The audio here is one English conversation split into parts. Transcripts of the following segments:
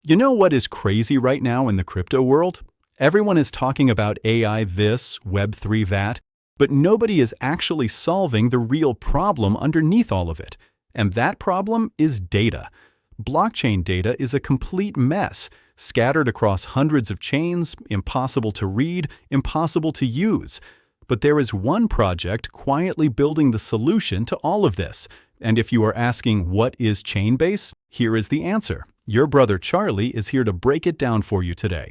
You know what is crazy right now in the crypto world? Everyone is talking about AI this, Web3 that, but nobody is actually solving the real problem underneath all of it. And that problem is data. Blockchain data is a complete mess, scattered across hundreds of chains, impossible to read, impossible to use. But there is one project quietly building the solution to all of this. And if you are asking what is Chainbase, here is the answer. Your brother Charlie is here to break it down for you today.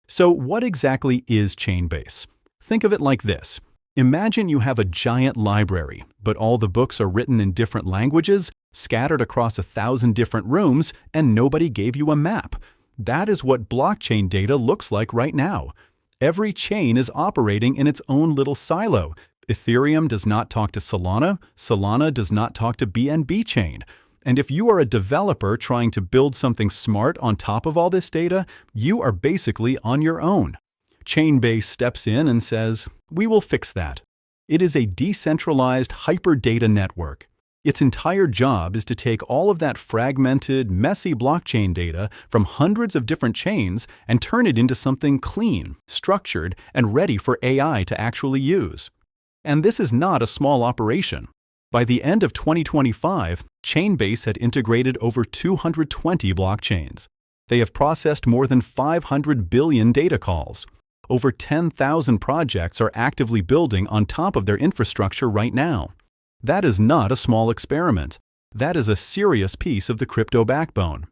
So what exactly is Chainbase? Think of it like this. Imagine you have a giant library, but all the books are written in different languages, scattered across 1,000 different rooms, and nobody gave you a map. That is what blockchain data looks like right now. Every chain is operating in its own little silo. Ethereum does not talk to Solana, Solana does not talk to BNB chain. And if you are a developer trying to build something smart on top of all this data, you are basically on your own. Chainbase steps in and says, "We will fix that." It is a decentralized hyperdata network. Its entire job is to take all of that fragmented, messy blockchain data from hundreds of different chains and turn it into something clean, structured, and ready for AI to actually use. And this is not a small operation. By the end of 2025, Chainbase had integrated over 220 blockchains. They have processed more than 500 billion data calls. Over 10,000 projects are actively building on top of their infrastructure right now. That is not a small experiment. That is a serious piece of the crypto backbone.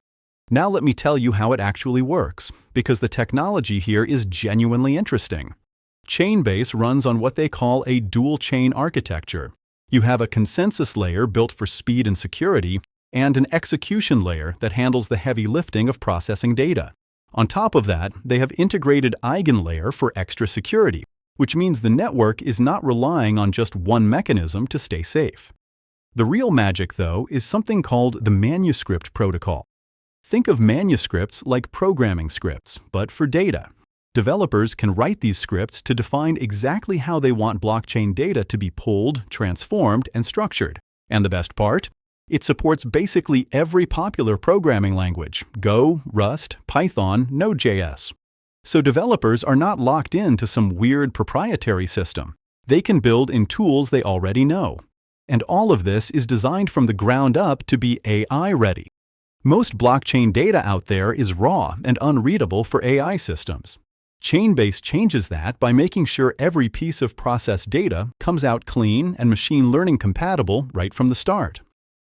Now let me tell you how it actually works, because the technology here is genuinely interesting. Chainbase runs on what they call a dual-chain architecture. You have a consensus layer built for speed and security, and an execution layer that handles the heavy lifting of processing data. On top of that, they have integrated eigenlayer for extra security, which means the network is not relying on just one mechanism to stay safe. The real magic, though, is something called the Manuscript Protocol. Think of manuscripts like programming scripts, but for data. Developers can write these scripts to define exactly how they want blockchain data to be pulled, transformed, and structured. And the best part? It supports basically every popular programming language: Go, Rust, Python, Node.js. So developers are not locked into some weird proprietary system. They can build in tools they already know. And all of this is designed from the ground up to be AI ready. Most blockchain data out there is raw and unreadable for AI systems. Chainbase changes that by making sure every piece of processed data comes out clean and machine learning compatible right from the start.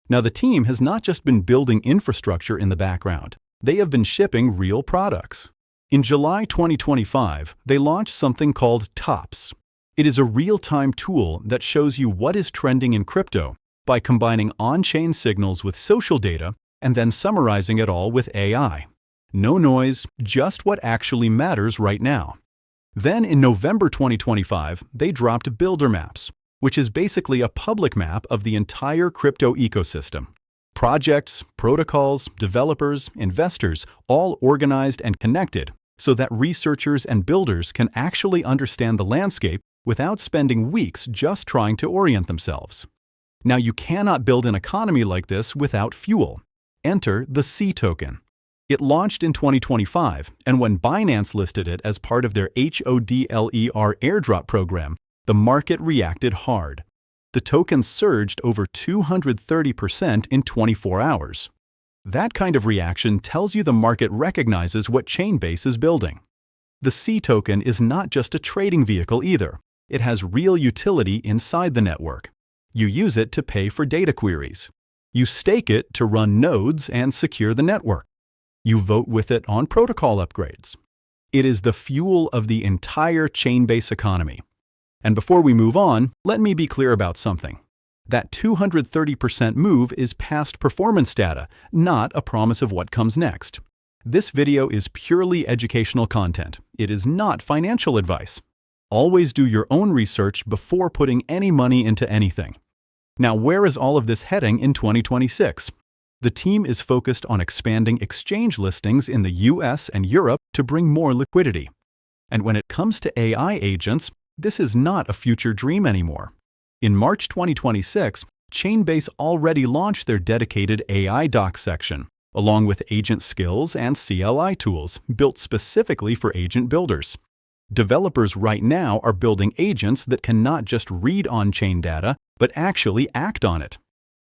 Now, the team has not just been building infrastructure in the background. They have been shipping real products. In July 2025, they launched something called TOPS. It is a real-time tool that shows you what is trending in crypto by combining on-chain signals with social data and then summarizing it all with AI. No noise, just what actually matters right now. Then in November 2025, they dropped BuilderMaps, which is basically a public map of the entire crypto ecosystem. Projects, protocols, developers, investors, all organized and connected so that researchers and builders can actually understand the landscape without spending weeks just trying to orient themselves. Now, you cannot build an economy like this without fuel. Enter the C token. It launched in 2025, and when Binance listed it as part of their HODLER airdrop program, the market reacted hard. The token surged over 230% in 24 hours. That kind of reaction tells you the market recognizes what Chainbase is building. The C token is not just a trading vehicle either. It has real utility inside the network. You use it to pay for data queries. You stake it to run nodes and secure the network. You vote with it on protocol upgrades. It is the fuel of the entire Chainbase economy. And before we move on, let me be clear about something. That 230% move is past performance data, not a promise of what comes next. This video is purely educational content. It is not financial advice. Always do your own research before putting any money into anything. Now, where is all of this heading in 2026? The team is focused on expanding exchange listings in the US and Europe to bring more liquidity. And when it comes to AI agents, this is not a future dream anymore. In March 2026, Chainbase already launched their dedicated AI docs section, along with agent skills and CLI tools built specifically for agent builders. Developers right now are building agents that can not just read on-chain data, but actually act on it.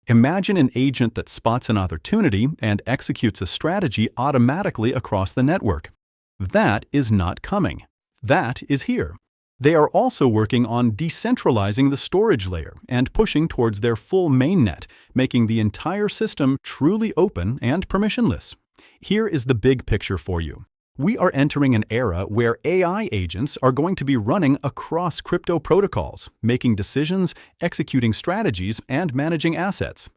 Imagine an agent that spots an opportunity and executes a strategy automatically across the network. That is not coming. That is here. They are also working on decentralizing the storage layer and pushing towards their full mainnet, making the entire system truly open and permissionless. Here is the big picture for you. We are entering an era where AI agents are going to be running across crypto protocols, making decisions, executing strategies, and managing assets.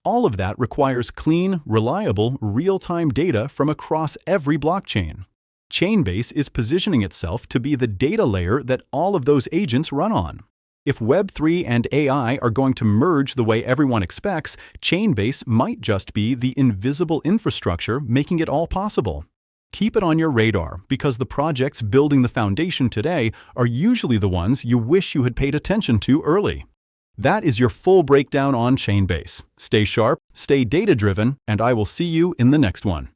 All of that requires clean, reliable, real-time data from across every blockchain. Chainbase is positioning itself to be the data layer that all of those agents run on. If Web3 and AI are going to merge the way everyone expects, Chainbase might just be the invisible infrastructure making it all possible. Keep it on your radar, because the projects building the foundation today are usually the ones you wish you had paid attention to early. That is your full breakdown on Chainbase. Stay sharp, stay data-driven, and I will see you in the next one.